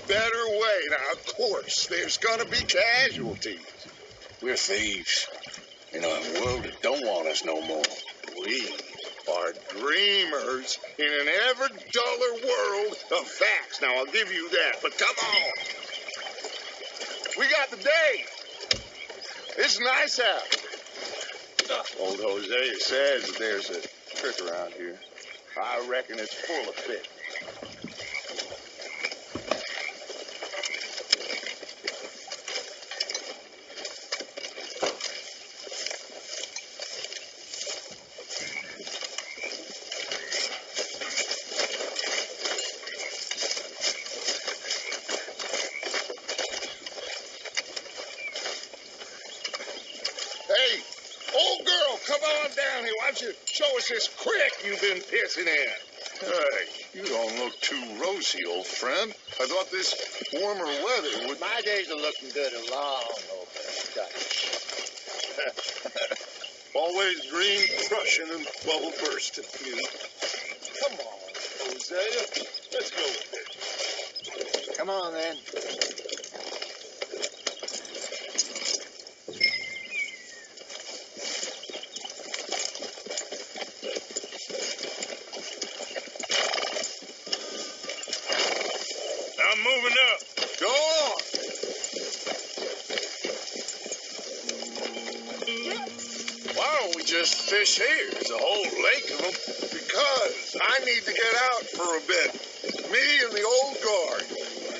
better way. Now, of course, there's gonna be casualties. We're thieves in a world that don't want us no more. We are dreamers in an ever duller world of facts. Now, I'll give you that, but come on. We got the day. It's nice out. Old Hosea says that there's a trick around here. I reckon it's full of fish. Hey, old girl, come on down here. Why don't you show us this creek you've been pissing in? Hey, you don't look too rosy, old friend. I thought this warmer weather would... My days are looking good along over Dutch. Always green, crushing, and bubble bursting. Come on, Hosea. Let's go with it. Come on, then. I'm moving up. Go on. Why don't we just fish here? There's a whole lake of them. Because I need to get out for a bit. Me and the old guard.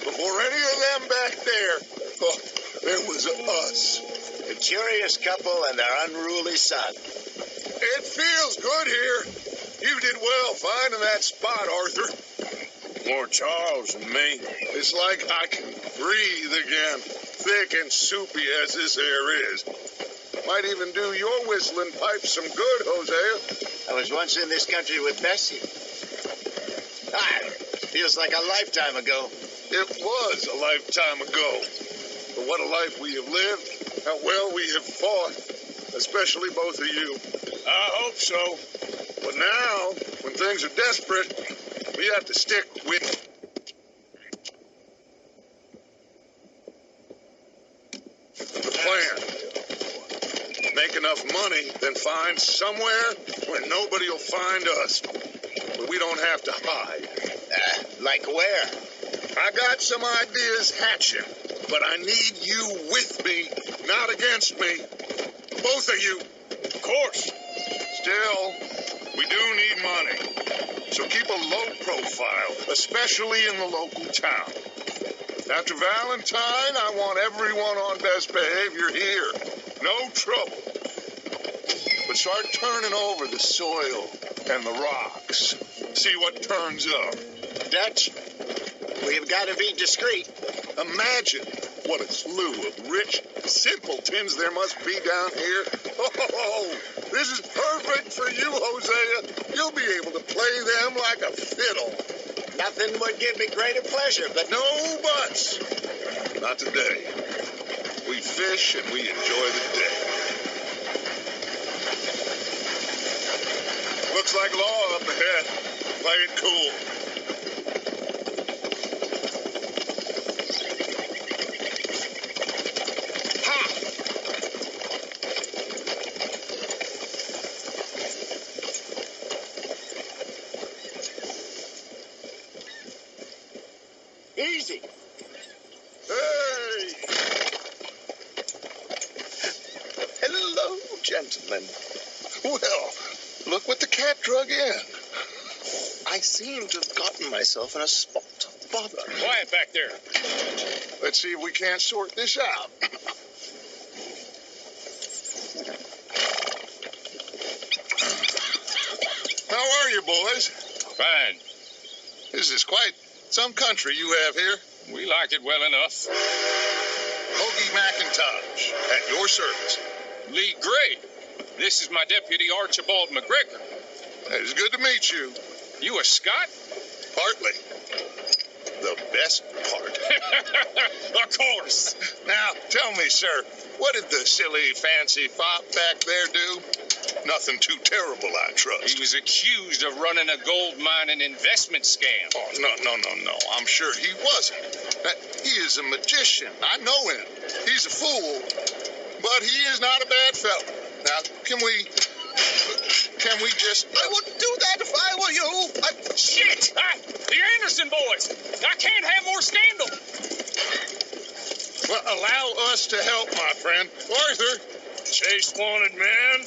Before any of them back there, oh, there was us. The curious couple and their unruly son. It feels good here. You did well finding that spot, Arthur. More Charles than me. It's like I can breathe again, thick and soupy as this air is. Might even do your whistling pipe some good, Hosea. I was once in this country with Bessie. Feels like a lifetime ago. It was a lifetime ago. But what a life we have lived, how well we have fought, especially both of you. I hope so. But now, when things are desperate, we have to stick with the plan. Make enough money, then find somewhere where nobody will find us. Where we don't have to hide. Like where? I got some ideas hatching, but I need you with me, not against me. Both of you. Of course. Still, we do need money. So keep a low profile, especially in the local town. After Valentine, I want everyone on best behavior here. No trouble. But start turning over the soil and the rocks. See what turns up. Dutch, we've got to be discreet. Imagine what a slew of rich simpletons there must be down here. Oh, this is perfect for you, Hosea. You'll be able to play them like a fiddle. Nothing would give me greater pleasure, but No buts. Not today. We fish and we enjoy the day. Looks like law up ahead. Play it cool. easy. Hey! Hello, gentlemen. Well, look what the cat drug in. I seem to have gotten myself in a spot of bother. Quiet back there. Let's see if we can't sort this out. How are you, boys? Fine. This is quite some country you have here. We like it well enough. Hoagie McIntosh, at your service. Lee Gray. This is my deputy, Archibald McGregor. It's good to meet you. You a Scot? Partly. The best part. Of course. Now, tell me, sir, what did the silly fancy fop back there do? Nothing too terrible, I trust. He was accused of running a gold mine and investment scam. Oh, no. I'm sure he wasn't. He is a magician. I know him. He's a fool, but he is not a bad fellow. Now, can we just... I wouldn't do that if I were you. Shit! The Anderson boys! I can't have more scandal! Well, allow us to help, my friend. Arthur, Chase wanted man.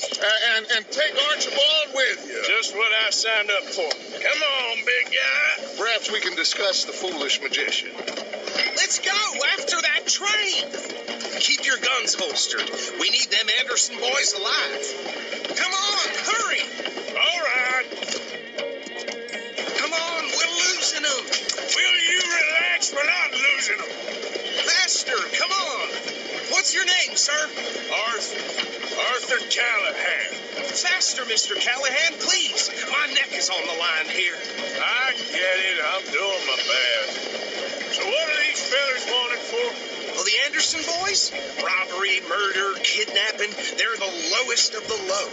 and take Archibald with you. Just what I signed up for. Come on, big guy. Perhaps we can discuss the foolish magician. Let's go after that train. Keep your guns holstered. We need them Anderson boys alive. Come on, hurry. All right. Come on, we're losing them. Will you relax? We're not losing them. Faster, come on. What's your name, sir? Arthur Callahan. Faster, Mr. Callahan, please. My neck is on the line here. I get it. I'm doing my best. So what are these fellas wanted for? Well, the Anderson boys? Robbery, murder, kidnapping. They're the lowest of the low.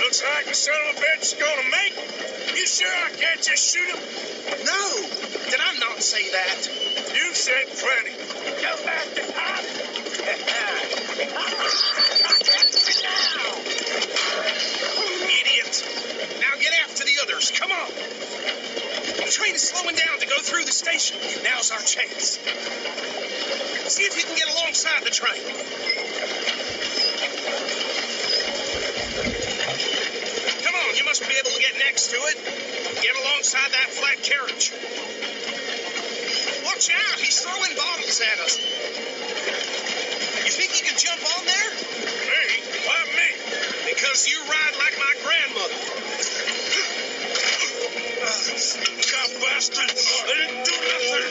Looks like the son of a bitch is gonna make it. You sure I can't just shoot him? No, did I not say that? You said plenty. Go back to top. Idiot. Now get after the others. Come on. The train is slowing down to go through the station. Now's our chance. See if you can get alongside the train. Come on, you must be able to get next to it. Get alongside that flat carriage. Watch out, he's throwing bottles at us. You think you can jump on there? Me? Why me? Because you ride like my grandmother. God bastard! I didn't do nothing!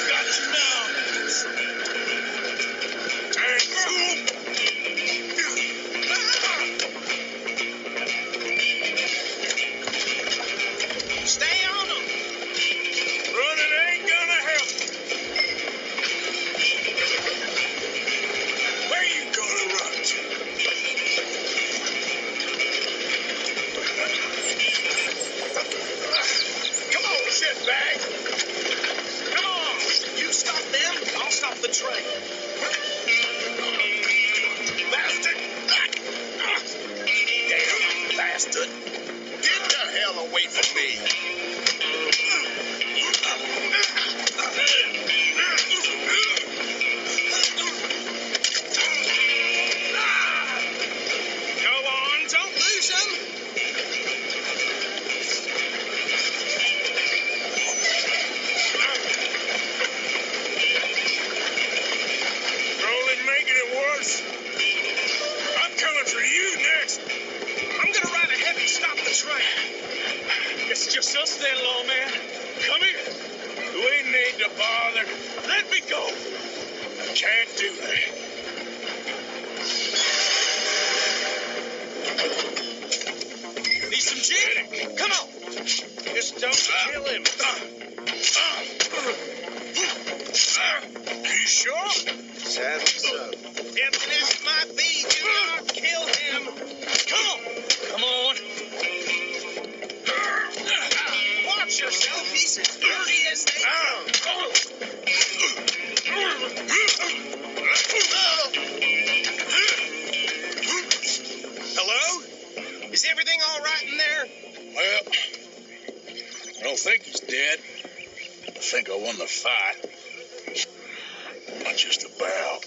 Got you now! Dang fool! Stay on them! Running ain't gonna help! Where you gonna run to? Come on, shitbag! Come on! You stop them, I'll stop the train. Bastard! Damn bastard! Get the hell away from me. Go on, don't lose them! Rolling making it worse. I'm coming for you next. I'm gonna ride ahead and stop the train. It's just us then, lawman. Come here. We need to bother. Let me go. Can't do that. Need some gin? Come on! Just don't kill him. You sure? Sadly so. Evidence might be, do not kill him. Come on! Come on. Watch yourself, he's as dirty as they come. Hello? Is everything all right in there? Well, I don't think he's dead. I think I won the fight. Not just about.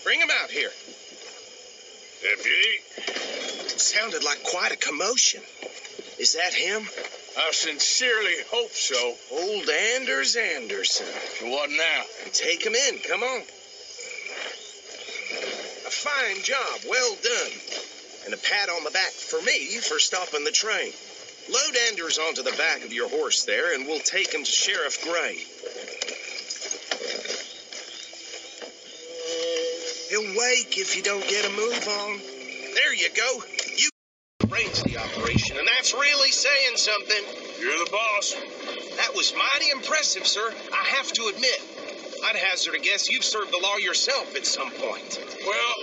Bring him out here. Deputy, Sounded like quite a commotion. Is that him? I sincerely hope so. Old Anders Anderson. So what now? Take him in, come on. A fine job, well done. And a pat on the back for me for stopping the train. Load Anders onto the back of your horse there, and we'll take him to Sheriff Gray. He'll wake if you don't get a move on. There you go. You arranged the operation, and that's really saying something. You're the boss. That was mighty impressive, sir. I have to admit. I'd hazard a guess you've served the law yourself at some point. Well,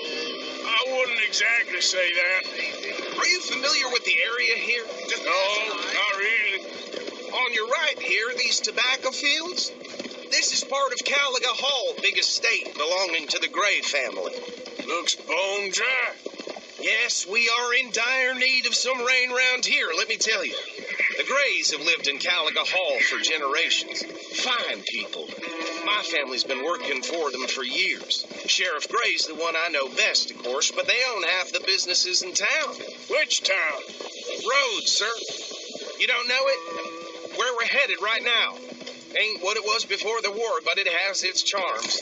I wouldn't exactly say that. Are you familiar with the area here? No, not really. On your right here, these tobacco fields? This is part of Caliga Hall, big estate belonging to the Gray family. Looks bone dry. Yes, we are in dire need of some rain round here, let me tell you. The Grays have lived in Caliga Hall for generations. Fine people. My family's been working for them for years. Sheriff Gray's the one I know best, of course, but they own half the businesses in town. Which town? Rhodes, sir. You don't know it? Where we're headed right now. Ain't what it was before the war, but it has its charms.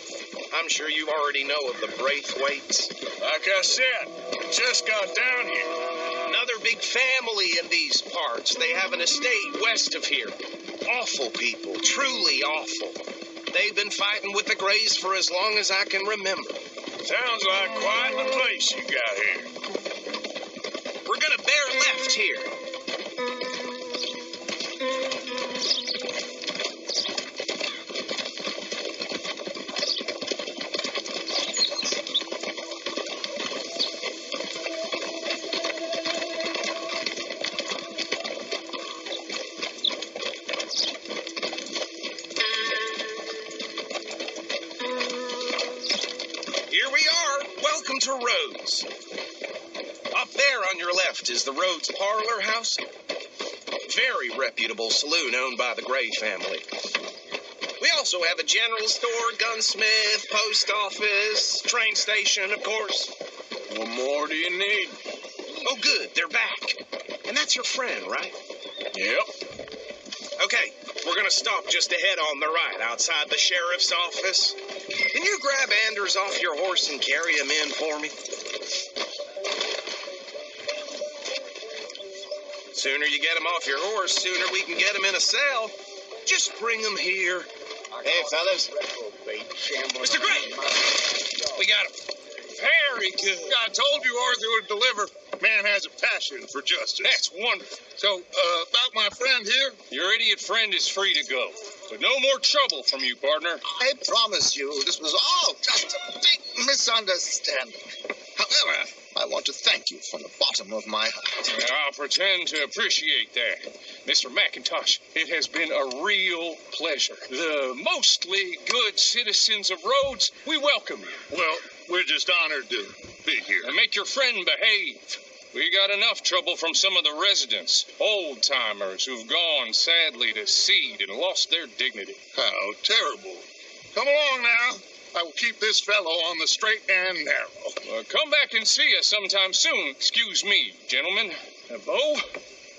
I'm sure you already know of the Braithwaites. Like I said, just got down here. Another big family in these parts. They have an estate west of here. Awful people, truly awful. They've been fighting with the Grays for as long as I can remember. Sounds like quite the place you got here. We're gonna bear left here. To Rhodes. Up there on your left is the Rhodes Parlor House. Very reputable saloon owned by the Gray family. We also have a general store, gunsmith, post office, train station, of course. What more do you need? Oh, good, they're back. And that's your friend, right? Yep. Okay, we're gonna stop just ahead on the right, outside the sheriff's office. Can you grab Anders off your horse and carry him in for me? Sooner you get him off your horse, sooner we can get him in a cell. Just bring him here. Hey, fellas. Mr. Gray! We got him. Very good. I told you Arthur would deliver. Man has a passion for justice. That's wonderful. So, about my friend here? Your idiot friend is free to go. But no more trouble from you, partner. I promise you, this was all just a big misunderstanding. However, I want to thank you from the bottom of my heart. I'll pretend to appreciate that. Mr. McIntosh, it has been a real pleasure. The mostly good citizens of Rhodes, we welcome you. Well, we're just honored to be here. And make your friend behave. We got enough trouble from some of the residents, old-timers who've gone sadly to seed and lost their dignity. How terrible. Come along now. I will keep this fellow on the straight and narrow. Come back and see us sometime soon. Excuse me, gentlemen. Bo,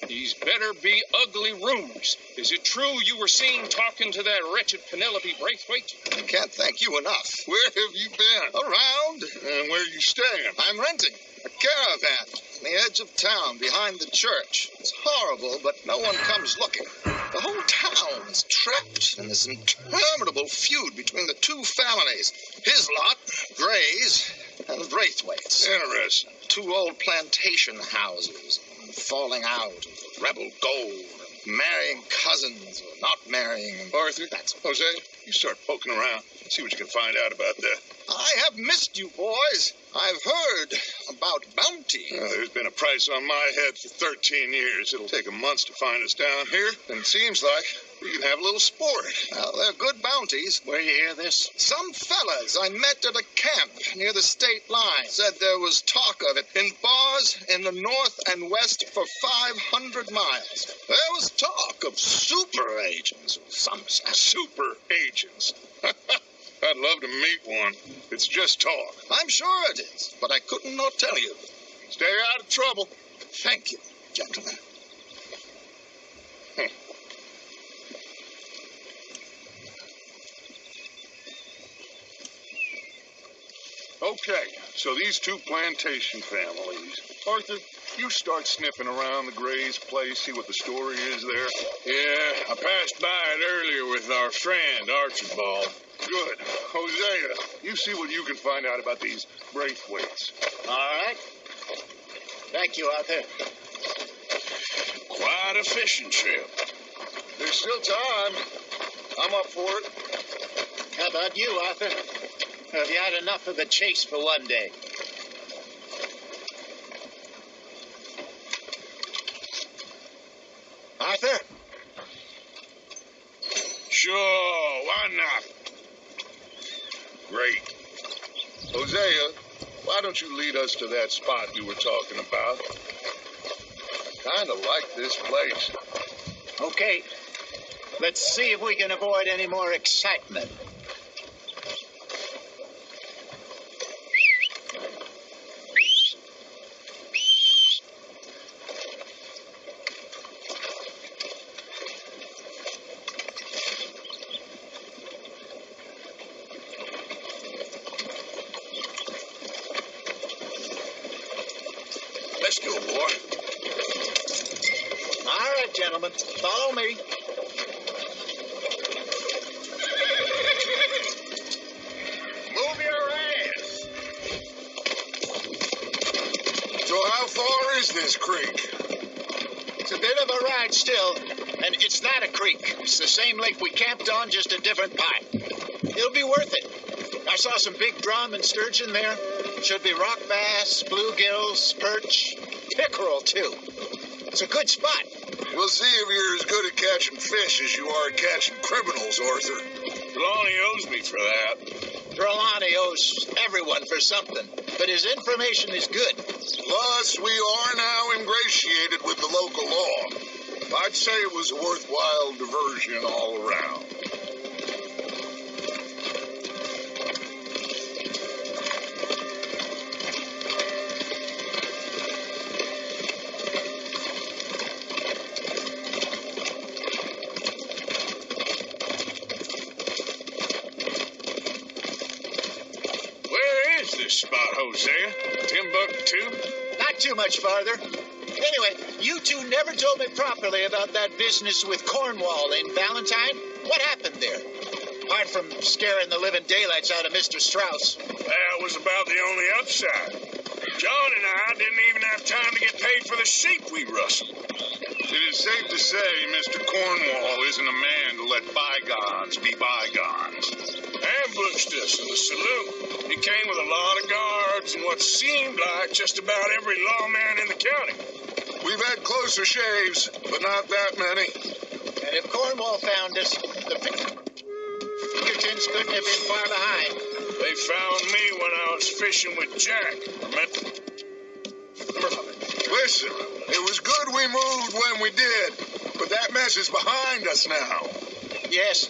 these better be ugly rumors. Is it true you were seen talking to that wretched Penelope Braithwaite? I can't thank you enough. Where have you been? Around, And where you staying? I'm renting a caravan on the edge of town behind the church. It's horrible, but no one comes looking. The whole town is trapped in this interminable feud between the two families. His lot, Gray's, and the Braithwaites. Interesting. Two old plantation houses, falling out of the rebel gold, marrying cousins or not marrying. Arthur, Jose, you start poking around. See what you can find out about that. I have missed you, boys. I've heard about bounty. There's been a price on my head for 13 years. It'll take 'em months to find us down here, and it seems like we can have a little sport. Well, they're good bounties. Where you hear this? Some fellas I met at a camp near the state line said there was talk of it in bars in the north and west for 500 miles. There was talk of super agents of some sort. Super agents. I'd love to meet one. It's just talk. I'm sure it is, but I couldn't not tell you. Stay out of trouble. Thank you, gentlemen. Okay, so these two plantation families. Arthur, you start sniffing around the Gray's place, see what the story is there. Yeah, I passed by it earlier with our friend, Archibald. Good. Hosea, you see what you can find out about these Braithwaites. All right. Thank you, Arthur. Quite a fishing trip. There's still time. I'm up for it. How about you, Arthur? Have you had enough of the chase for one day? Arthur? Sure, why not? Great. Hosea, why don't you lead us to that spot you were talking about? Kind of like this place. Okay. Let's see if we can avoid any more excitement. Let's go, boy. All right, gentlemen. Follow me. Move your ass! So how far is this creek? It's a bit of a ride still, and it's not a creek. It's the same lake we camped on, just a different part. It'll be worth it. I saw some big drum and sturgeon there. Should be rock bass, bluegills, perch, pickerel, too. It's a good spot. We'll see if you're as good at catching fish as you are at catching criminals, Arthur. Lonnie owes me for that. Trelawney owes everyone for something, but his information is good. Plus, we are now ingratiated with the local law. I'd say it was a worthwhile diversion all around. This spot, Hosea. Timbuktu? Not too much farther. Anyway, you two never told me properly about that business with Cornwall in Valentine. What happened there? Apart from scaring the living daylights out of Mr. Strauss. That was about the only upside. John and I didn't even have time to get paid for the sheep we rustled. It is safe to say Mr. Cornwall isn't a man to let bygones be bygones. Ambushed us in the saloon. He came with a lot of guards and what seemed like just about every lawman in the county. We've had closer shaves, but not that many. And if Cornwall found us, the Pinkertons couldn't have been far behind. They found me when I was fishing with Jack. Listen, it was good we moved when we did, but that mess is behind us now. Yes.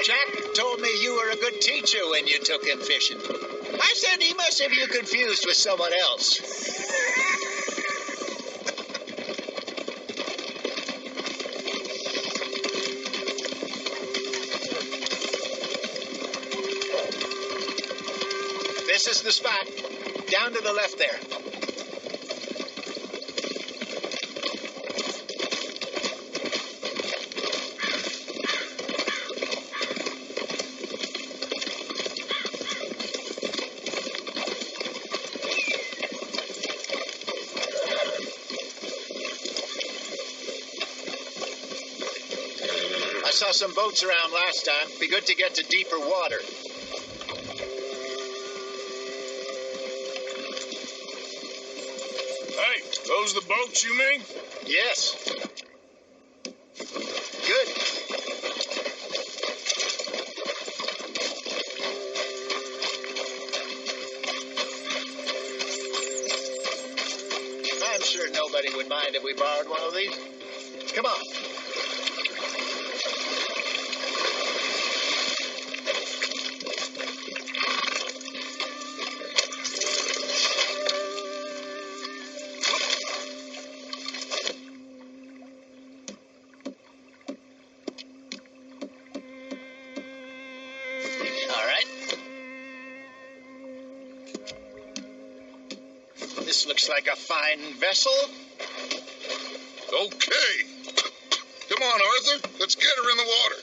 Jack told me you were a good teacher when you took him fishing. I said he must have you confused with someone else. This is the spot. Down to the left there. I saw some boats around last time. Be good to get to deeper water. Hey, those the boats you mean? Yes. Good. I'm sure nobody would mind if we borrowed one of these. Come on. This looks like a fine vessel. Okay. Come on, Arthur. Let's get her in the water.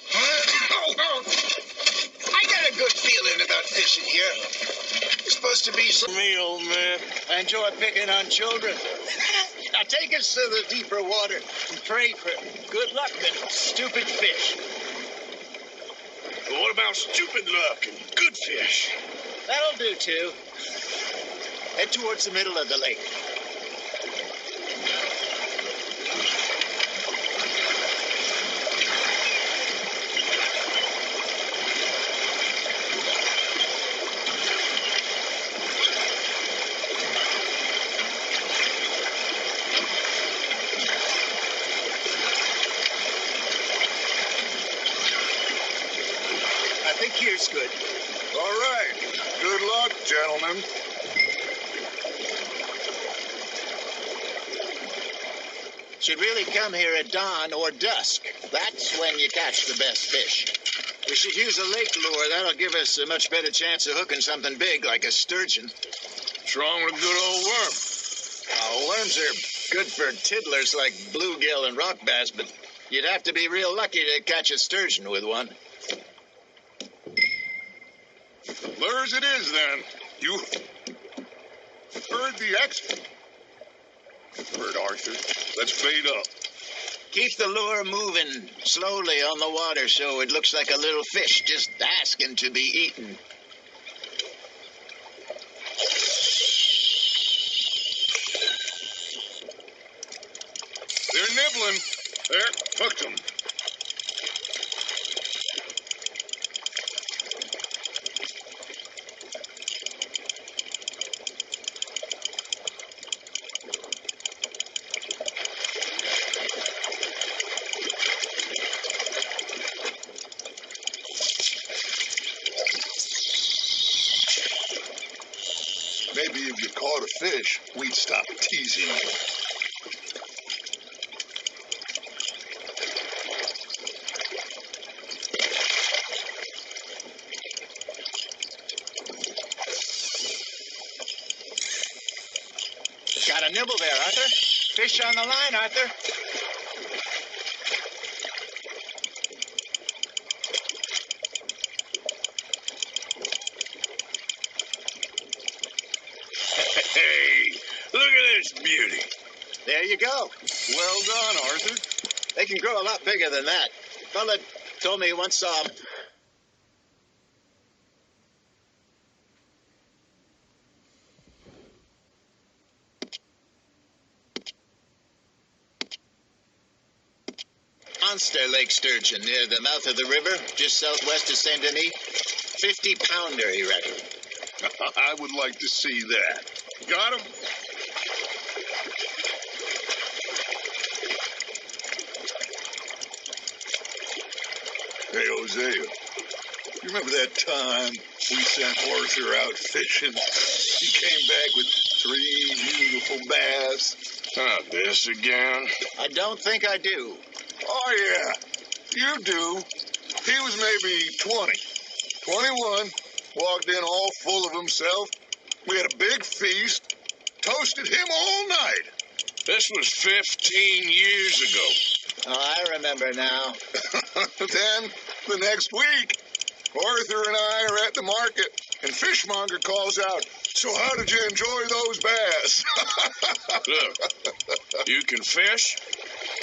feeling about fishing here. It's supposed to be so... Me, old man. I enjoy picking on children. Now take us to the deeper water and pray for good luck than stupid fish. But what about stupid luck and good fish? That'll do, too. Head towards the middle of the lake. I think here's good. All right. Good luck, gentlemen. Should really come here at dawn or dusk. That's when you catch the best fish. We should use a lake lure. That'll give us a much better chance of hooking something big like a sturgeon. What's wrong with a good old worm? Worms are good for tiddlers like bluegill and rock bass, but you'd have to be real lucky to catch a sturgeon with one. Lures it is, then. You heard the expert. Heard Arthur. Let's bait up. Keep the lure moving slowly on the water so it looks like a little fish just asking to be eaten. They're nibbling. There, hooked them. Maybe if you caught a fish, we'd stop teasing you. Got a nibble there, Arthur. Fish on the line, Arthur. Hey, look at this beauty. There you go. Well done, Arthur. They can grow a lot bigger than that. Fella told me he once saw 'em. Monster lake sturgeon near the mouth of the river, just southwest of Saint Denis. 50-pounder, he reckoned. I would like to see that. Got him? Hey, Hosea, you remember that time we sent Arthur out fishing? He came back with 3 beautiful bass. This again? I don't think I do. Oh, yeah, you do. He was maybe 20, 21, walked in all full of himself. We had a big feast, toasted him all night. This was 15 years ago. Oh, I remember now. Then, the next week, Arthur and I are at the market, and Fishmonger calls out, "So how did you enjoy those bass?" Look, you can fish,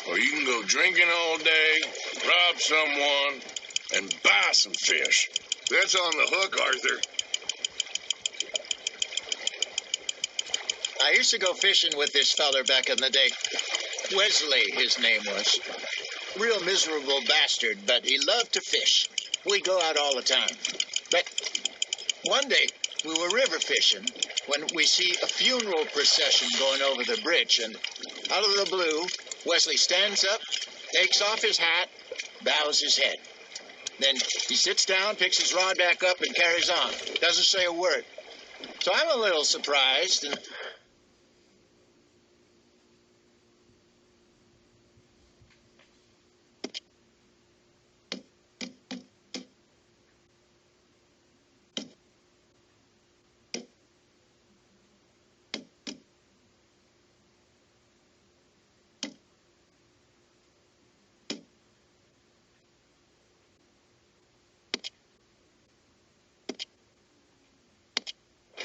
or you can go drinking all day, rob someone, and buy some fish. That's on the hook, Arthur. I used to go fishing with this feller back in the day. Wesley, his name was. Real miserable bastard, but he loved to fish. We'd go out all the time. But one day, we were river fishing when we see a funeral procession going over the bridge, and out of the blue, Wesley stands up, takes off his hat, bows his head. Then he sits down, picks his rod back up, and carries on. Doesn't say a word. So I'm a little surprised, and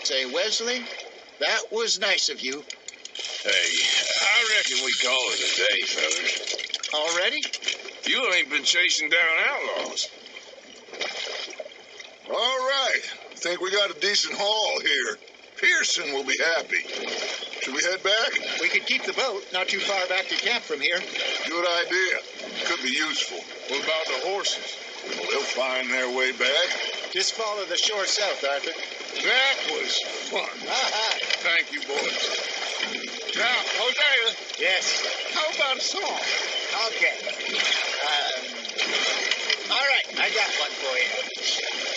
say, Wesley, that was nice of you. Hey, I reckon we call it a day, fellas. Already? You ain't been chasing down outlaws. All right. I think we got a decent haul here. Pearson will be happy. Should we head back? We could keep the boat not too far back to camp from here. Good idea. Could be useful. What about the horses? Well, they'll find their way back. Just follow the shore south, Arthur. That was fun. Thank you, boys. Now, Hosea, Yes. how about a song? Okay. All right, I got one for you.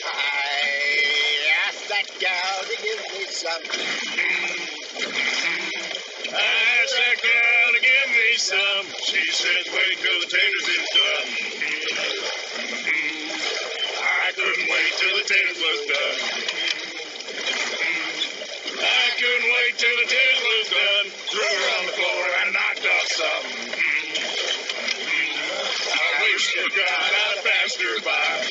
I asked that gal to give me some. I asked that gal to give me some. She said, wait till the taters is done. I couldn't wait till the taters was done. I couldn't wait till the taters was done. Threw her on the floor and knocked off some. I wish to God I'd passed her by.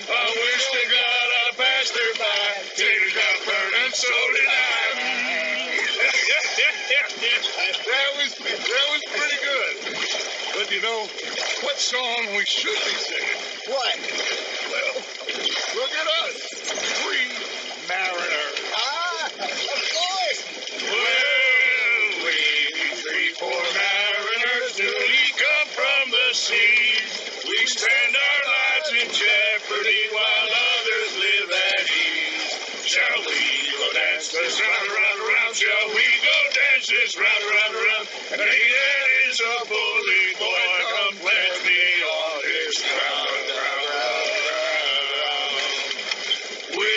I wish to God I passed her by. Taters got burned and so did I. That was pretty good. But you know, what song we should be singing? What? Well, look at us. Three mariners. Of course. Well, we three poor mariners newly come from the seas. We spend our lives in jeopardy while others live at ease. Shall we go dance this round, around, around? Shall we go dance this round, around, around? And he that is a bully boy, come pledge me on his ground, round, round, round. We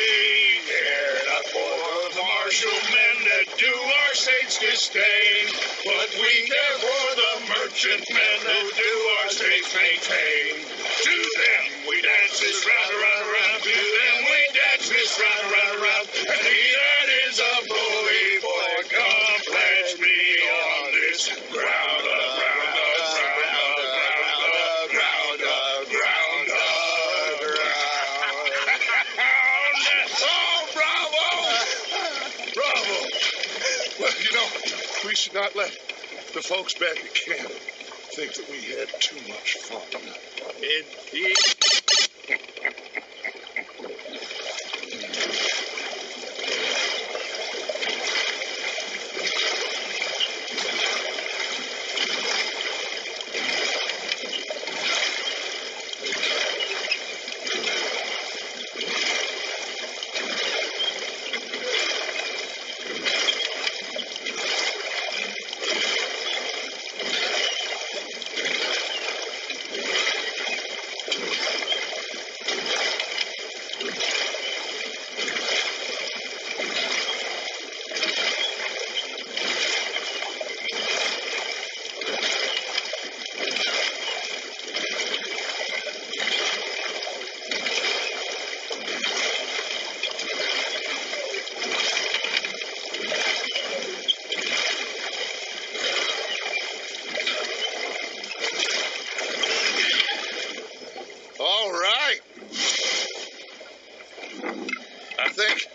care not for the martial men that do our state's disdain, but we care for the merchant men who do our state's maintain. To them we dance this round, around, around. To them we dance this round, around, around. And he that is a bully boy, come pledge me on this ground, ground, ground, Oh, bravo! Bravo! Well, you know, we should not let the folks back at camp think that we had too much fun. Indeed. All right. I think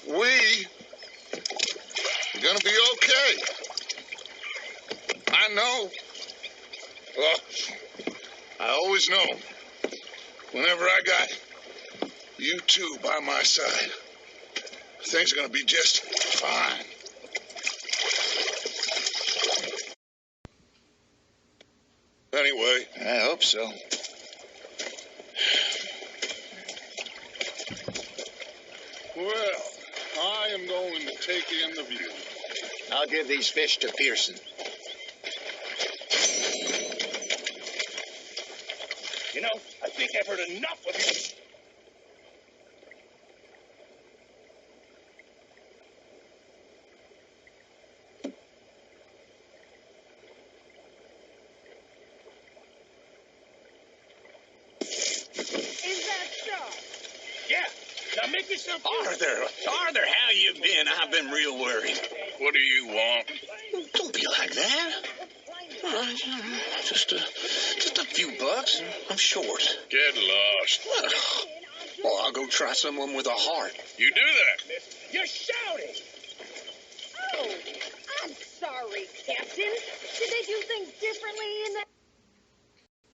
we are gonna be okay. I know. Well, I always know. Whenever I got you two by my side, things are gonna be just fine. Anyway, I hope so. well, I am going to take in the view. I'll give these fish to Pearson. You know, I think I've heard enough of you. Now make yourself Arthur, how you been? I've been real worried. What do you want? Don't be like that. Just a few bucks. I'm short. Get lost. Well, I'll go try someone with a heart. You do that. You're shouting. Oh, I'm sorry, Captain. Did they